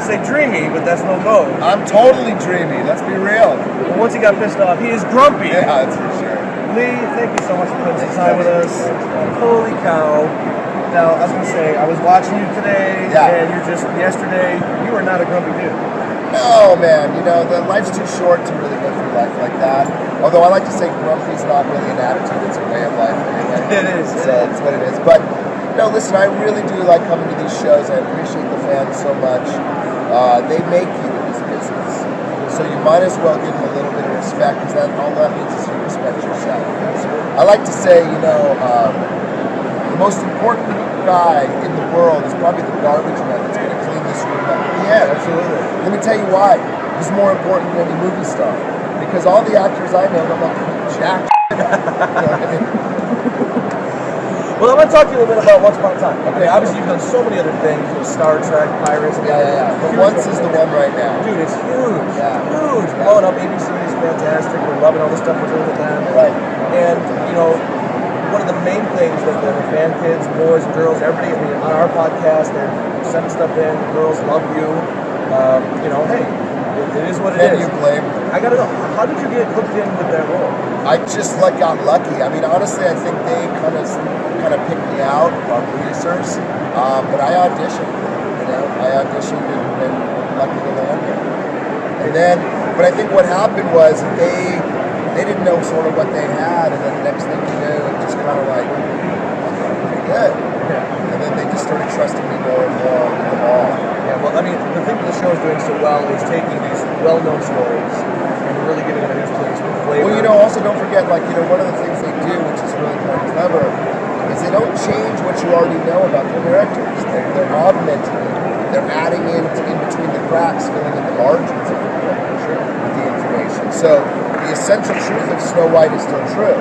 say dreamy, but that's no go. I'm totally dreamy. Let's be real. But once he got pissed off, he is grumpy. Yeah, that's for sure. Lee, thank you so much for putting some time with us. Holy cow. Now, I was going to say, I was watching you today, and yesterday, you were not a grumpy dude. No, man. The life's too short to really go through life like that. Although I like to say grumpy's not really an attitude, it's a way of life anyway. It is. So it's what it is. But, no, listen, I really do like coming to these shows. I appreciate the fans so much. They make you in this business. So you might as well give them a little bit of respect, because all that means is you respect yourself. I like to say, the most important guy in the world is probably the garbage man that's going to clean this room up. Yeah, absolutely. Let me tell you why. He's more important than any movie star. Because all the actors I know, I'm like, jack. Well, I want to talk to you a little bit about Once Upon a Time. Okay, obviously you've done so many other things, Star Trek, Pirates. Yeah. But Once is the one right now. Dude, it's huge. Yeah. Huge. Blowing up. ABC is fantastic. We're loving all the stuff we're doing with them. Right. And, one of the main things that the fan kids, boys and girls, everybody, on our podcast, they're sending stuff in. The girls love you. Hey, it is what it is. Can you blame them? I gotta know, how did you get hooked in with that role? I just got lucky. I mean, honestly, I think they kind of picked me out, our producers. But I auditioned. I auditioned and lucky to land there. And then, but I think what happened was they didn't know sort of what they had, and then the next thing you knew, it just kind of pretty good. Yeah. And then they just started trusting me more and more with the ball. Yeah, well, I mean, the thing that the show is doing so well is taking these well-known stories and really giving them a new flavor. Well, also don't forget, one of the things they do, which is really kind of clever, is they don't change what you already know about the characters. They're augmenting it. They're adding in between the cracks, filling in the margins of the picture with the information. So the essential truth of Snow White is still true.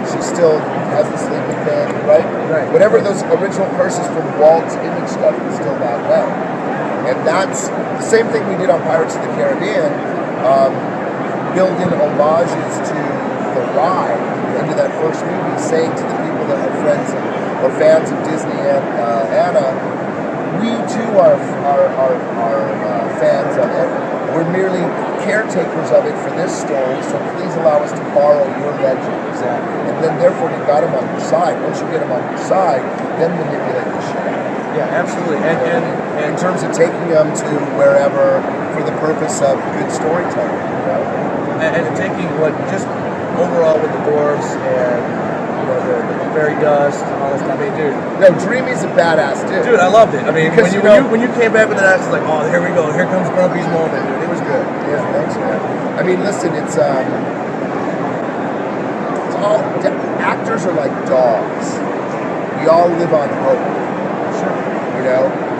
She still has the sleeping thing, right? Right. Whatever those original curses from Walt's image stuff is still that way. And that's the same thing we did on Pirates of the Caribbean, build in homages to the ride into that first movie, saying to the people that are friends or fans of Disney and Anna, we too are fans of it. We're merely caretakers of it for this story, so please allow us to borrow your legend. Exactly. And then therefore you've got them on your side. Once you get them on your side, then manipulate the shit. Yeah, absolutely. And in terms of taking them to wherever for the purpose of good storytelling, And taking what just overall with the dwarves and the fairy dust and all this stuff. I mean, dude. No, Dreamy's a badass dude. Dude, I loved it. I mean, because when you came back with that, it's like, oh, here we go. Here comes Grumpy's moment, dude. It was good. Yeah, thanks, man. I mean, listen, it's all actors are like dogs. We all live on hope. Sure.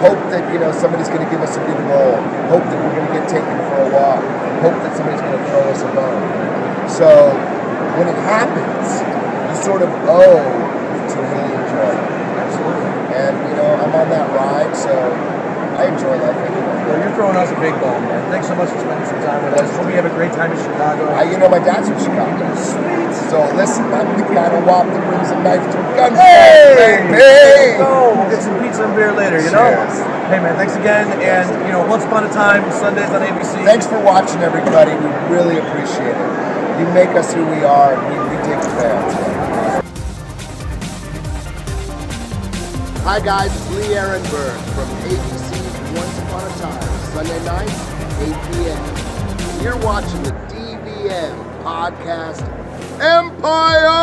Hope that somebody's going to give us a good role. Hope that we're going to get taken for a walk. Hope that somebody's going to throw us a bone. So when it happens, you sort of owe to really enjoy it. Absolutely. And I'm on that ride, so I enjoy life anyway. Well, you're throwing us a big ball, man. Thanks so much for spending some time with us. Hope you have a great time in Chicago. My dad's from Chicago. Sweet. So listen, I'm the kind of wop that brings a knife to a gun. Hey! Hey! Go! We'll get some pizza and beer later, Cheers. Hey, man, thanks again. And, Once Upon a Time, Sundays on ABC. Thanks for watching, everybody. We really appreciate it. You make us who we are. We dig the fans. Hi, guys. It's Lee Arenberg from ABC's Once Upon a Time, Sunday night, 8 p.m. You're watching the DVM Podcast Empire!